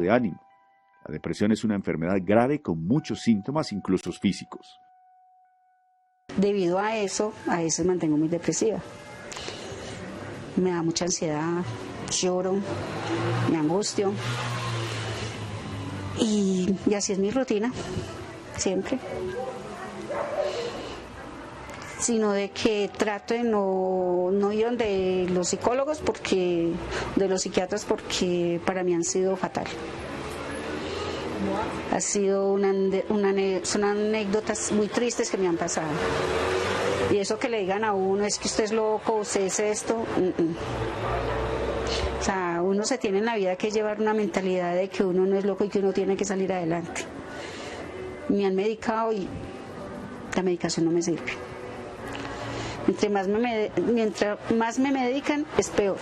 de ánimo. La depresión es una enfermedad grave con muchos síntomas, incluso físicos. Debido a eso, a veces mantengo muy depresiva. Me da mucha ansiedad, lloro, me angustio. Y así es mi rutina, siempre. Sino de que trato de no ir donde los psicólogos, de los psiquiatras, porque para mí han sido fatal. Ha sido son anécdotas muy tristes que me han pasado. Y eso que le digan a uno, es que usted es loco, usted es esto. O sea, uno se tiene en la vida que llevar una mentalidad de que uno no es loco y que uno tiene que salir adelante. Me han medicado y la medicación no me sirve. Mientras más me medican, es peor.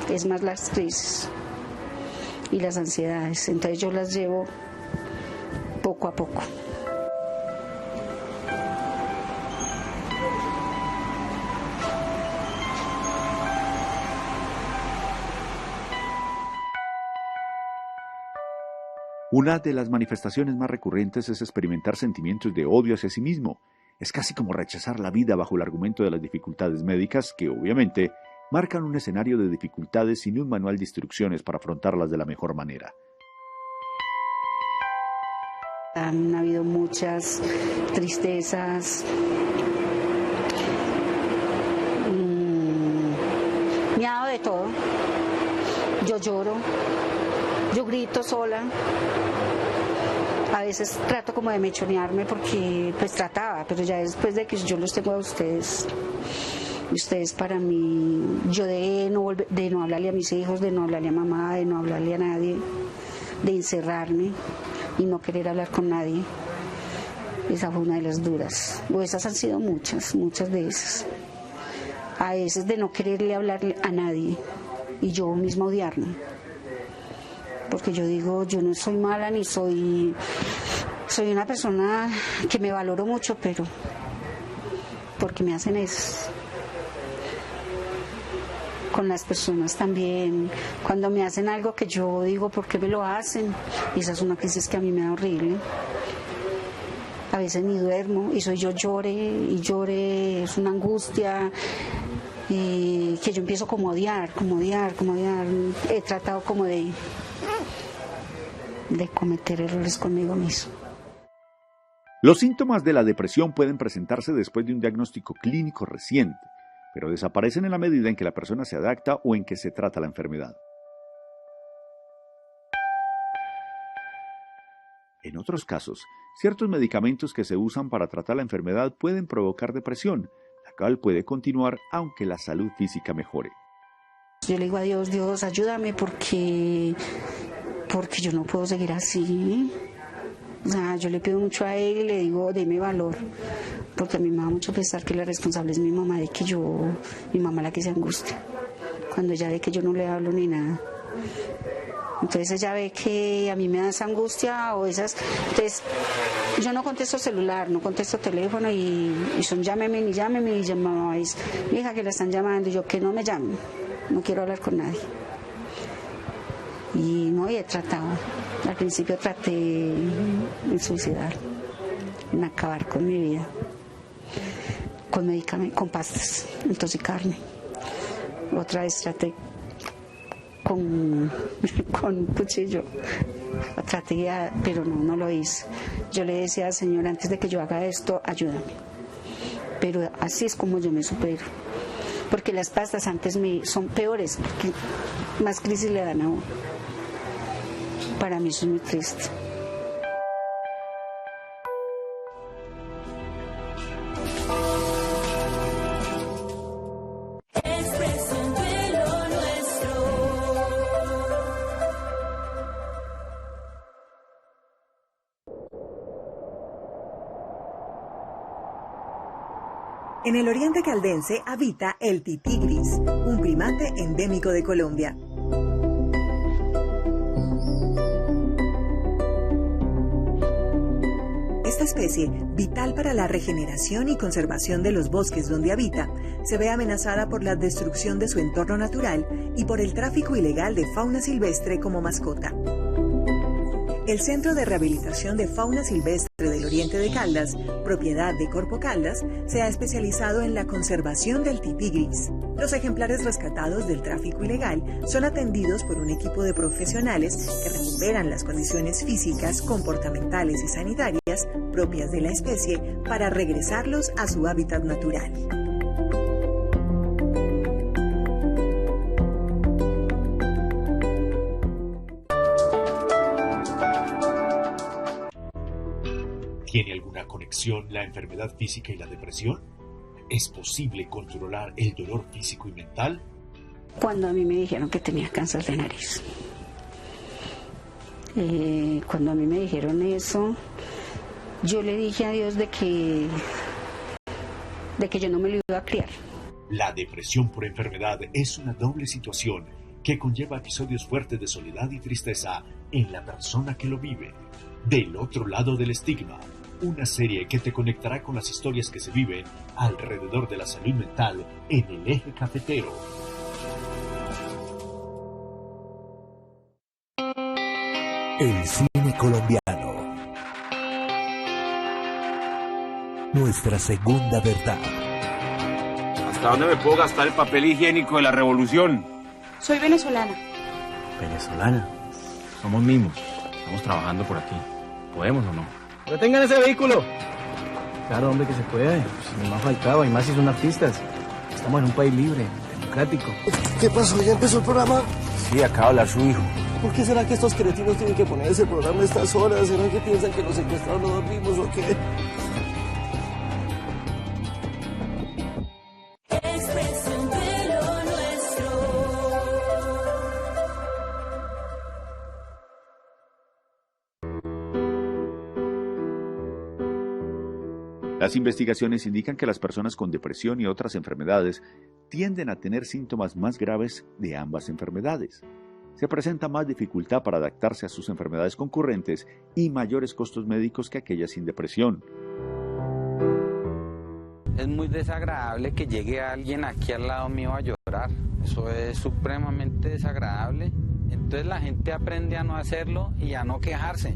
Es más las crisis y las ansiedades. Entonces yo las llevo poco a poco. Una de las manifestaciones más recurrentes es experimentar sentimientos de odio hacia sí mismo. Es casi como rechazar la vida bajo el argumento de las dificultades médicas que, obviamente, marcan un escenario de dificultades sin un manual de instrucciones para afrontarlas de la mejor manera. Han habido muchas tristezas, me ha dado de todo. Yo lloro, yo grito sola. A veces trato como de mechonearme porque pues trataba, pero ya después de que yo los tengo a ustedes, y ustedes para mí, yo de no hablarle a mis hijos, de no hablarle a mamá, de no hablarle a nadie, de encerrarme y no querer hablar con nadie. Esa fue una de las duras, o esas han sido muchas veces. A veces de no quererle hablarle a nadie y yo misma odiarme. Porque yo digo, yo no soy mala ni soy una persona que me valoro mucho, pero porque me hacen eso. Con las personas también, cuando me hacen algo que yo digo, ¿por qué me lo hacen? Y esa es una crisis que a mí me da horrible. A veces ni duermo y yo llore, es una angustia. Que yo empiezo como a odiar. He tratado como de cometer errores conmigo mismo. Los síntomas de la depresión pueden presentarse después de un diagnóstico clínico reciente, pero desaparecen en la medida en que la persona se adapta o en que se trata la enfermedad. En otros casos, ciertos medicamentos que se usan para tratar la enfermedad pueden provocar depresión, la cual puede continuar aunque la salud física mejore. Yo le digo a Dios, Dios, ayúdame porque yo no puedo seguir así. O sea, yo le pido mucho a Él y le digo, deme valor, porque a mí me da mucho pesar que la responsable es mi mamá, de que mi mamá la que se angustia, cuando ella ve que yo no le hablo ni nada. Entonces ella ve que a mí me da esa angustia o esas. Entonces yo no contesto celular, no contesto teléfono y son llámeme y mamá es mi hija que la están llamando, y yo que no me llamen, no quiero hablar con nadie. Y no, he tratado. Al principio traté en suicidar, en acabar con mi vida, con medicamentos, con pastas, intoxicarme. Otra vez traté con un cuchillo, pero no lo hice. Yo le decía al Señor, antes de que yo haga esto, ayúdame. Pero así es como yo me supero. Porque las pastas antes son peores, porque más crisis le dan a uno. Para mí eso es muy triste. En el oriente caldense habita el tití gris, un primate endémico de Colombia. Esta especie, vital para la regeneración y conservación de los bosques donde habita, se ve amenazada por la destrucción de su entorno natural y por el tráfico ilegal de fauna silvestre como mascota. El Centro de Rehabilitación de Fauna Silvestre del Oriente de Caldas, propiedad de Corpo Caldas, se ha especializado en la conservación del tipí gris. Los ejemplares rescatados del tráfico ilegal son atendidos por un equipo de profesionales que recuperan las condiciones físicas, comportamentales y sanitarias propias de la especie para regresarlos a su hábitat natural. ¿Tiene alguna conexión la enfermedad física y la depresión? ¿Es posible controlar el dolor físico y mental? Cuando a mí me dijeron que tenía cáncer de nariz. Cuando a mí me dijeron eso, yo le dije a Dios de que yo no me lo iba a criar. La depresión por enfermedad es una doble situación que conlleva episodios fuertes de soledad y tristeza en la persona que lo vive. Del otro lado del estigma, una serie que te conectará con las historias que se viven alrededor de la salud mental en el eje cafetero. El cine colombiano. Nuestra segunda verdad. ¿Hasta dónde me puedo gastar el papel higiénico de la revolución? Soy venezolana. ¿Venezolana? Somos mimos. Estamos trabajando por aquí. ¿Podemos o no? Detengan ese vehículo. Claro, hombre, que se puede. Pues, no ha faltado, y más si son artistas. Estamos en un país libre, democrático. ¿Qué pasó? ¿Ya empezó el programa? Sí, acaba de hablar su hijo. ¿Por qué será que estos cretinos tienen que poner ese programa a estas horas? ¿Será que piensan que los secuestrados no dormimos o qué? Las investigaciones indican que las personas con depresión y otras enfermedades tienden a tener síntomas más graves de ambas enfermedades. Se presenta más dificultad para adaptarse a sus enfermedades concurrentes y mayores costos médicos que aquellas sin depresión. Es muy desagradable que llegue alguien aquí al lado mío a llorar. Eso es supremamente desagradable. Entonces la gente aprende a no hacerlo y a no quejarse,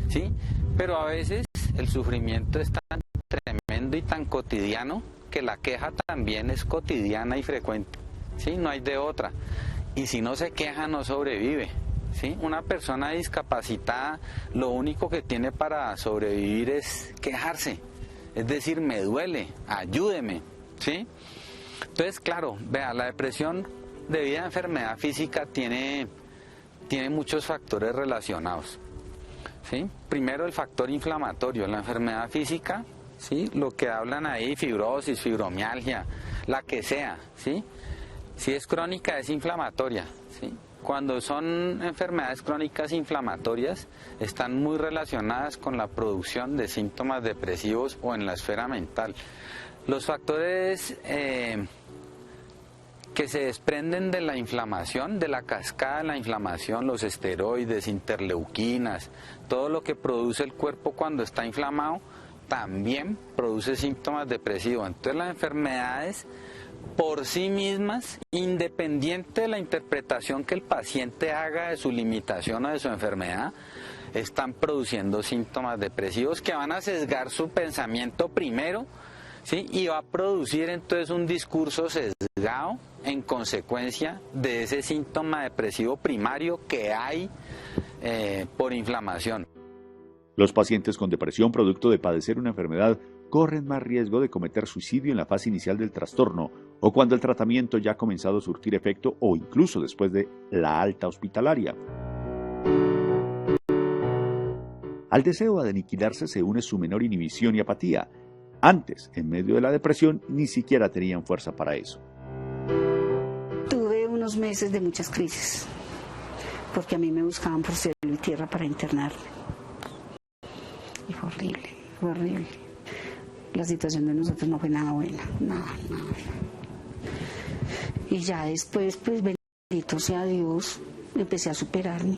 ¿sí? Pero a veces el sufrimiento es tan tremendo y tan cotidiano que la queja también es cotidiana y frecuente, ¿sí? No hay de otra. Y si no se queja, no sobrevive, ¿sí? Una persona discapacitada, lo único que tiene para sobrevivir es quejarse. Es decir, me duele, ayúdeme, ¿sí? Entonces, claro, vea, la depresión debido a enfermedad física tiene muchos factores relacionados, ¿sí? Primero, el factor inflamatorio. La enfermedad física, ¿sí? Lo que hablan ahí, fibrosis, fibromialgia, la que sea, ¿sí? Si es crónica, es inflamatoria, ¿sí? Cuando son enfermedades crónicas inflamatorias, están muy relacionadas con la producción de síntomas depresivos o en la esfera mental. Los factores que se desprenden de la inflamación, de la cascada de la inflamación, los esteroides, interleuquinas, todo lo que produce el cuerpo cuando está inflamado, también produce síntomas depresivos. Entonces las enfermedades por sí mismas, independiente de la interpretación que el paciente haga de su limitación o de su enfermedad, están produciendo síntomas depresivos que van a sesgar su pensamiento primero, ¿sí? Y va a producir entonces un discurso sesgado en consecuencia de ese síntoma depresivo primario que hay por inflamación. Los pacientes con depresión producto de padecer una enfermedad corren más riesgo de cometer suicidio en la fase inicial del trastorno o cuando el tratamiento ya ha comenzado a surtir efecto o incluso después de la alta hospitalaria. Al deseo de aniquilarse se une su menor inhibición y apatía. Antes, en medio de la depresión, ni siquiera tenían fuerza para eso. Tuve unos meses de muchas crisis, porque a mí me buscaban por cielo y tierra para internarme. Y fue horrible, fue horrible. La situación de nosotros no fue nada buena, nada. Y ya después, pues bendito sea Dios, empecé a superarme.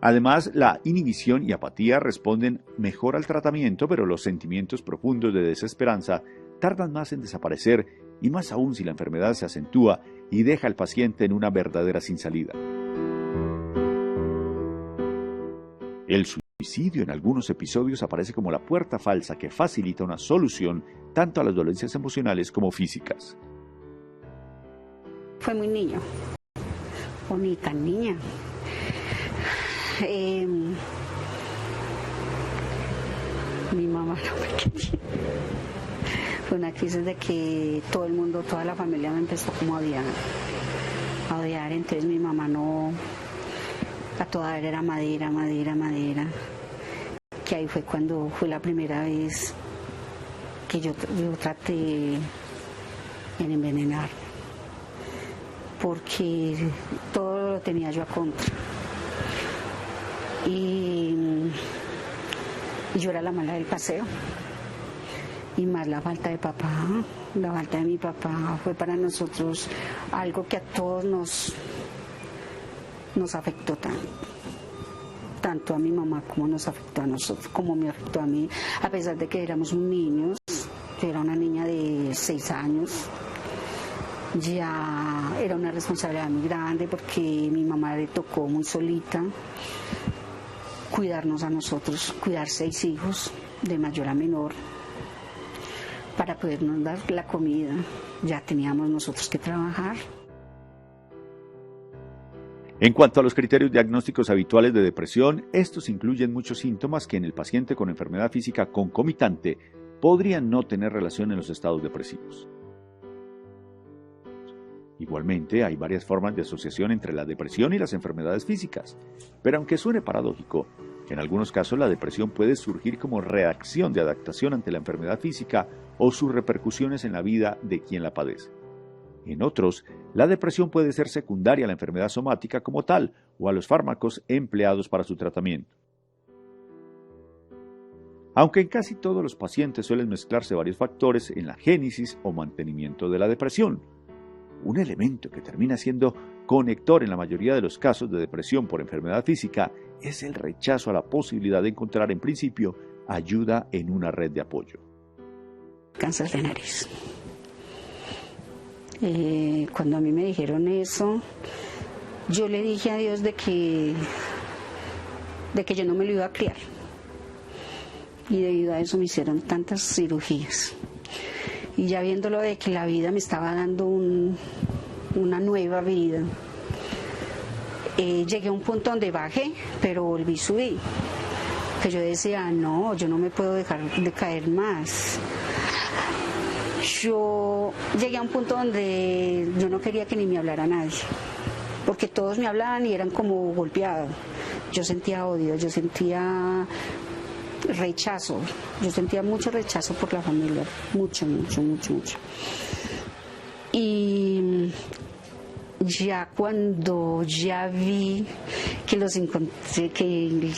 Además, la inhibición y apatía responden mejor al tratamiento, pero los sentimientos profundos de desesperanza tardan más en desaparecer y más aún si la enfermedad se acentúa y deja al paciente en una verdadera sin salida. El suicidio en algunos episodios aparece como la puerta falsa que facilita una solución tanto a las dolencias emocionales como físicas. Fue muy niño, bonita niña. Mi mamá no me quería. Fue una crisis de que todo el mundo, toda la familia me empezó como a odiar. Entonces mi mamá no, a toda era madera. Que ahí fue cuando fue la primera vez que yo traté en envenenar, porque todo lo tenía yo a contra. Y yo era la mala del paseo. Y más la falta de papá, la falta de mi papá fue para nosotros algo que a todos nos afectó tanto a mi mamá como nos afectó a nosotros, como me afectó a mí, a pesar de que éramos niños. Yo era una niña de 6 años, ya era una responsabilidad muy grande porque mi mamá le tocó muy solita cuidarnos a nosotros, cuidar 6 hijos de mayor a menor, para podernos dar la comida. Ya teníamos nosotros que trabajar. En cuanto a los criterios diagnósticos habituales de depresión, estos incluyen muchos síntomas que en el paciente con enfermedad física concomitante podrían no tener relación en los estados depresivos. Igualmente, hay varias formas de asociación entre la depresión y las enfermedades físicas, pero aunque suene paradójico, en algunos casos la depresión puede surgir como reacción de adaptación ante la enfermedad física o sus repercusiones en la vida de quien la padece. En otros, la depresión puede ser secundaria a la enfermedad somática como tal o a los fármacos empleados para su tratamiento. Aunque en casi todos los pacientes suelen mezclarse varios factores en la génesis o mantenimiento de la depresión, un elemento que termina siendo conector en la mayoría de los casos de depresión por enfermedad física es el rechazo a la posibilidad de encontrar en principio ayuda en una red de apoyo. Cáncer de nariz. Cuando a mí me dijeron eso, yo le dije a Dios de que yo no me lo iba a criar. Y debido a eso me hicieron tantas cirugías. Y ya viéndolo de que la vida me estaba dando una nueva vida, llegué a un punto donde bajé, pero volví a subir. Que yo decía, no, yo no me puedo dejar de caer más. Yo llegué a un punto donde yo no quería que ni me hablara nadie, porque todos me hablaban y eran como golpeados. Yo sentía odio, yo sentía rechazo, yo sentía mucho rechazo por la familia, mucho. Y ya cuando ya vi que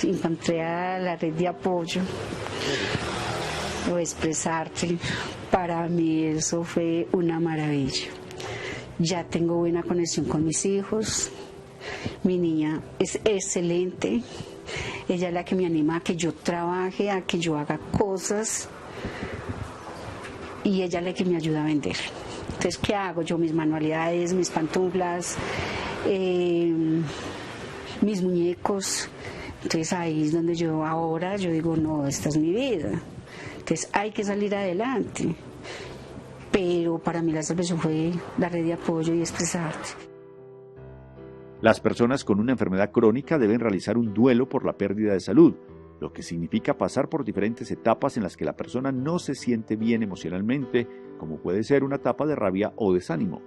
encontré a la red de apoyo o expresarte, para mí eso fue una maravilla. Ya tengo buena conexión con mis hijos, mi niña es excelente, ella es la que me anima a que yo trabaje, a que yo haga cosas, y ella es la que me ayuda a vender. Entonces, ¿qué hago? Yo mis manualidades, mis pantuflas, mis muñecos. Entonces ahí es donde yo digo, no, esta es mi vida. Entonces hay que salir adelante. Pero para mí la salvación fue la red de apoyo y expresarte. Las personas con una enfermedad crónica deben realizar un duelo por la pérdida de salud, lo que significa pasar por diferentes etapas en las que la persona no se siente bien emocionalmente, como puede ser una etapa de rabia o desánimo.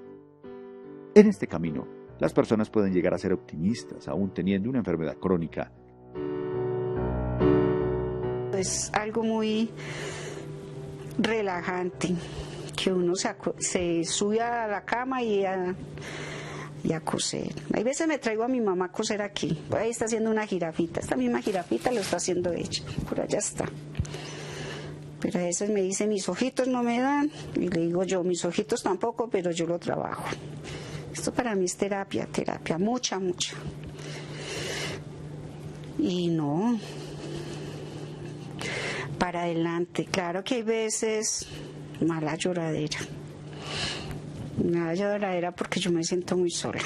En este camino, las personas pueden llegar a ser optimistas, aún teniendo una enfermedad crónica. Es algo muy relajante, que uno se sube a la cama y a coser. Hay veces me traigo a mi mamá a coser aquí. Ahí está haciendo una jirafita. Esta misma jirafita lo está haciendo ella. Por allá está. Pero a veces me dice, mis ojitos no me dan. Y le digo yo, mis ojitos tampoco, pero yo lo trabajo. Esto para mí es terapia, mucha. Y no, para adelante. Claro que hay veces mala lloradera porque yo me siento muy sola.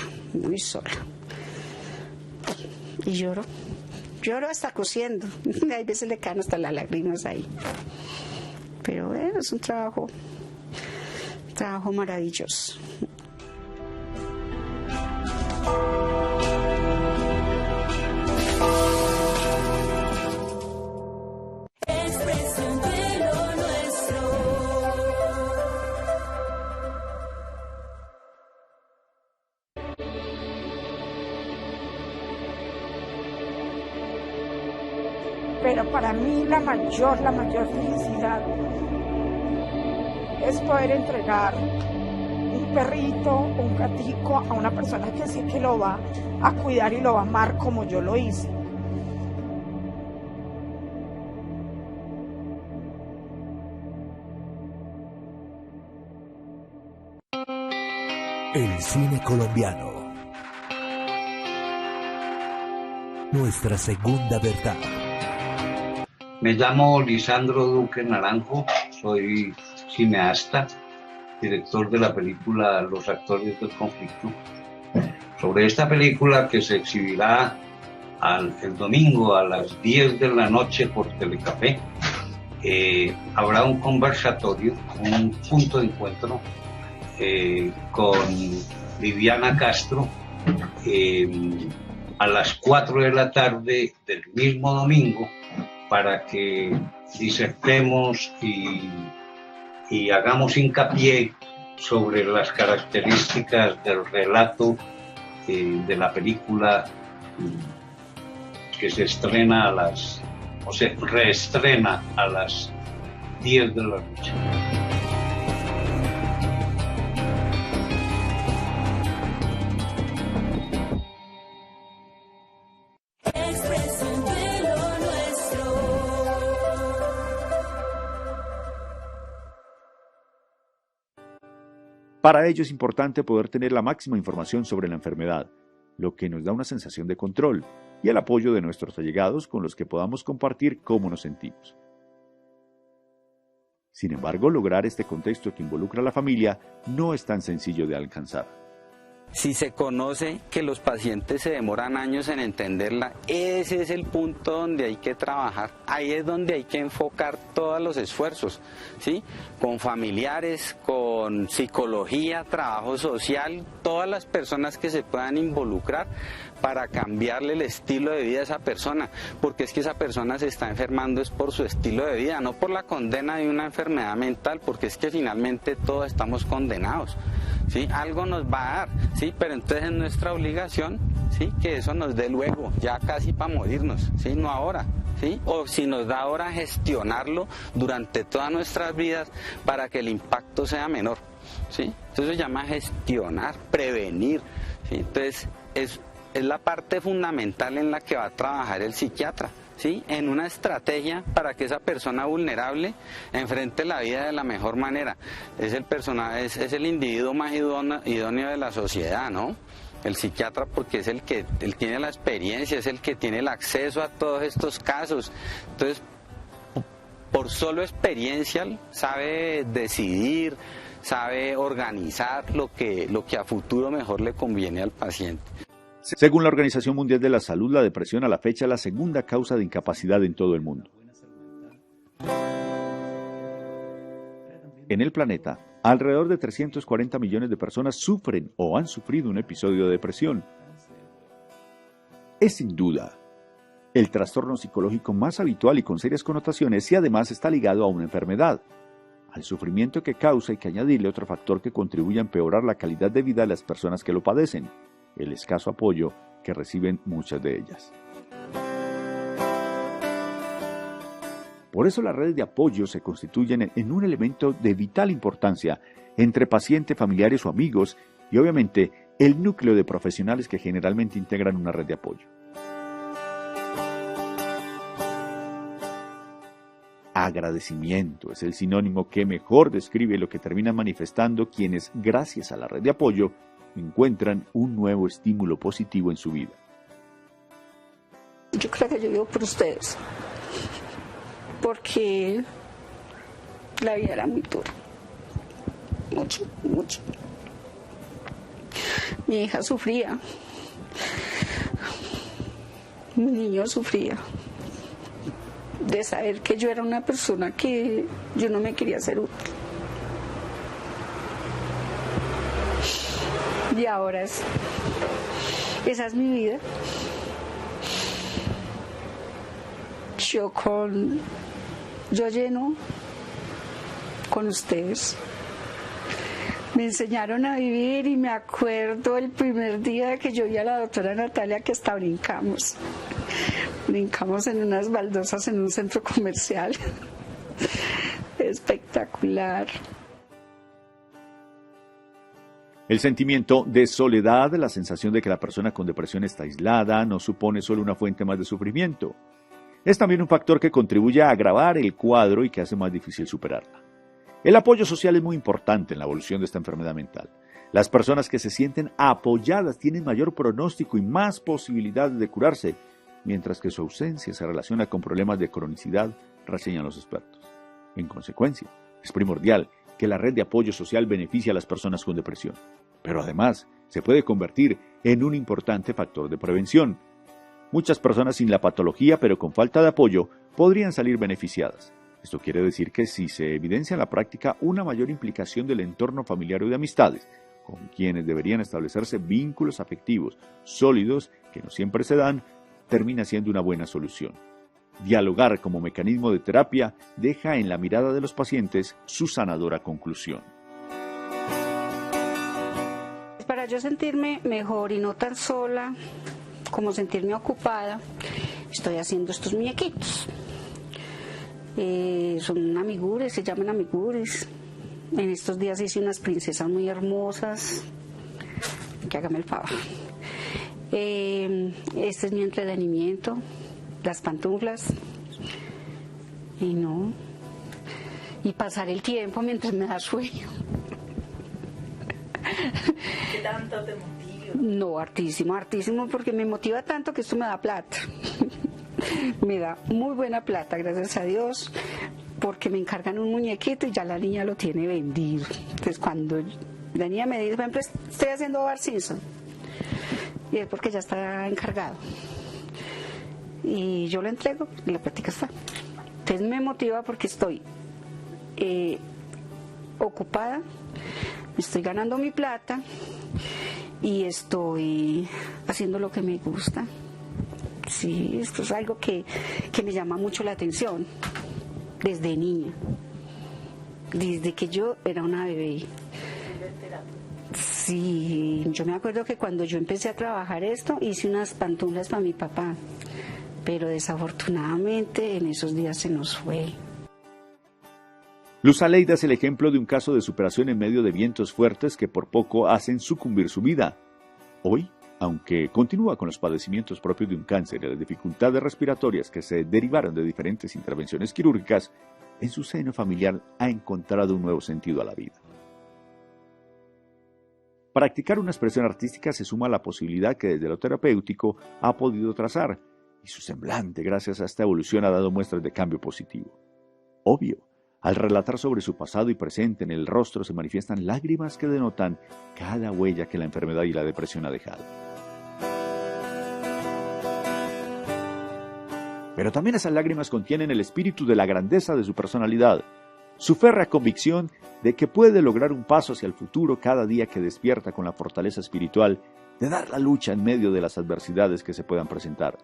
Y lloro, Lloro hasta cosiendo. Hay veces le caen hasta las lágrimas ahí. Pero bueno, es un trabajo maravilloso. Pero para mí la mayor felicidad es poder entregar un perrito o un gatico a una persona que sé que lo va a cuidar y lo va a amar como yo lo hice. El cine colombiano. Nuestra segunda verdad. Me llamo Lisandro Duque Naranjo, soy cineasta, director de la película Los actores del conflicto. Sobre esta película, que se exhibirá el domingo a las 10 de la noche por Telecafé, habrá un conversatorio, un punto de encuentro con Viviana Castro a las 4 de la tarde del mismo domingo, para que disertemos y hagamos hincapié sobre las características del relato de la película que se estrena se reestrena a las 10 de la noche. Para ello es importante poder tener la máxima información sobre la enfermedad, lo que nos da una sensación de control y el apoyo de nuestros allegados con los que podamos compartir cómo nos sentimos. Sin embargo, lograr este contexto que involucra a la familia no es tan sencillo de alcanzar. Si se conoce que los pacientes se demoran años en entenderla, ese es el punto donde hay que trabajar. Ahí es donde hay que enfocar todos los esfuerzos, ¿sí? Con familiares, con psicología, trabajo social, todas las personas que se puedan involucrar para cambiarle el estilo de vida a esa persona, porque es que esa persona se está enfermando es por su estilo de vida, no por la condena de una enfermedad mental, porque es que finalmente todos estamos condenados, ¿sí? Algo nos va a dar, ¿sí? Pero entonces es nuestra obligación, ¿sí? Que eso nos dé luego, ya casi para morirnos, ¿sí? No ahora, ¿sí? O si nos da ahora, gestionarlo durante todas nuestras vidas para que el impacto sea menor, ¿sí? Entonces se llama gestionar, prevenir, ¿sí? Entonces es la parte fundamental en la que va a trabajar el psiquiatra, ¿sí? En una estrategia para que esa persona vulnerable enfrente la vida de la mejor manera. Es el individuo más idóneo de la sociedad, ¿no? El psiquiatra, porque es él tiene la experiencia, es el que tiene el acceso a todos estos casos. Entonces, por solo experiencia sabe decidir, sabe organizar lo que a futuro mejor le conviene al paciente. Según la Organización Mundial de la Salud, la depresión a la fecha es la segunda causa de incapacidad en todo el mundo. En el planeta, alrededor de 340 millones de personas sufren o han sufrido un episodio de depresión. Es sin duda el trastorno psicológico más habitual y con serias connotaciones, y además está ligado a una enfermedad, al sufrimiento que causa, y que añadirle otro factor que contribuye a empeorar la calidad de vida de las personas que lo padecen: el escaso apoyo que reciben muchas de ellas. Por eso las redes de apoyo se constituyen en un elemento de vital importancia entre paciente, familiares o amigos, y obviamente el núcleo de profesionales que generalmente integran una red de apoyo. Agradecimiento es el sinónimo que mejor describe lo que terminan manifestando quienes, gracias a la red de apoyo, encuentran un nuevo estímulo positivo en su vida. Yo creo que yo vivo por ustedes, porque la vida era muy dura, mucho. Mi hija sufría, Mi niño sufría de saber que yo era una persona que yo no me quería hacer útil. Y ahora esa es mi vida. Yo lleno con ustedes. Me enseñaron a vivir y me acuerdo el primer día que yo vi a la doctora Natalia que hasta brincamos. Brincamos en unas baldosas en un centro comercial. Espectacular. El sentimiento de soledad, la sensación de que la persona con depresión está aislada, no supone solo una fuente más de sufrimiento. Es también un factor que contribuye a agravar el cuadro y que hace más difícil superarla. El apoyo social es muy importante en la evolución de esta enfermedad mental. Las personas que se sienten apoyadas tienen mayor pronóstico y más posibilidades de curarse, mientras que su ausencia se relaciona con problemas de cronicidad, reseñan los expertos. En consecuencia, es primordial que la red de apoyo social beneficie a las personas con depresión, pero además se puede convertir en un importante factor de prevención. Muchas personas sin la patología, pero con falta de apoyo, podrían salir beneficiadas. Esto quiere decir que si se evidencia en la práctica una mayor implicación del entorno familiar o de amistades, con quienes deberían establecerse vínculos afectivos sólidos que no siempre se dan, termina siendo una buena solución. Dialogar como mecanismo de terapia deja en la mirada de los pacientes su sanadora conclusión. Para yo sentirme mejor y no tan sola, como sentirme ocupada, estoy haciendo estos muñequitos. Son amigures, se llaman amigures. En estos días hice unas princesas muy hermosas. Que hágame el favor. Este es mi entretenimiento, las pantuflas. Y pasar el tiempo mientras me da sueño. ¿Qué tanto te motiva? No, hartísimo, porque me motiva tanto que esto me da plata. Me da muy buena plata, gracias a Dios, porque me encargan un muñequito y ya la niña lo tiene vendido. Entonces cuando la niña me dice, por ejemplo, estoy haciendo Bart Simpson, y es porque ya está encargado. Y yo lo entrego y la práctica está. Entonces me motiva porque estoy ocupada, estoy ganando mi plata y estoy haciendo lo que me gusta. Sí, esto es algo que me llama mucho la atención desde niña, desde que yo era una bebé. Sí, yo me acuerdo que cuando yo empecé a trabajar esto, hice unas pantuflas para mi papá, pero desafortunadamente en esos días se nos fue. Luz Aleida es el ejemplo de un caso de superación en medio de vientos fuertes que por poco hacen sucumbir su vida. Hoy, aunque continúa con los padecimientos propios de un cáncer y las dificultades respiratorias que se derivaron de diferentes intervenciones quirúrgicas, en su seno familiar ha encontrado un nuevo sentido a la vida. Practicar una expresión artística se suma a la posibilidad que desde lo terapéutico ha podido trazar, y su semblante, gracias a esta evolución, ha dado muestras de cambio positivo. Obvio, al relatar sobre su pasado y presente en el rostro se manifiestan lágrimas que denotan cada huella que la enfermedad y la depresión ha dejado. Pero también esas lágrimas contienen el espíritu de la grandeza de su personalidad, su férrea convicción de que puede lograr un paso hacia el futuro cada día que despierta con la fortaleza espiritual de dar la lucha en medio de las adversidades que se puedan presentar.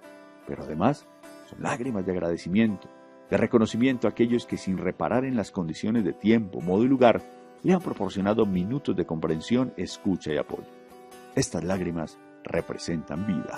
Pero además, son lágrimas de agradecimiento, de reconocimiento a aquellos que sin reparar en las condiciones de tiempo, modo y lugar, le han proporcionado minutos de comprensión, escucha y apoyo. Estas lágrimas representan vida.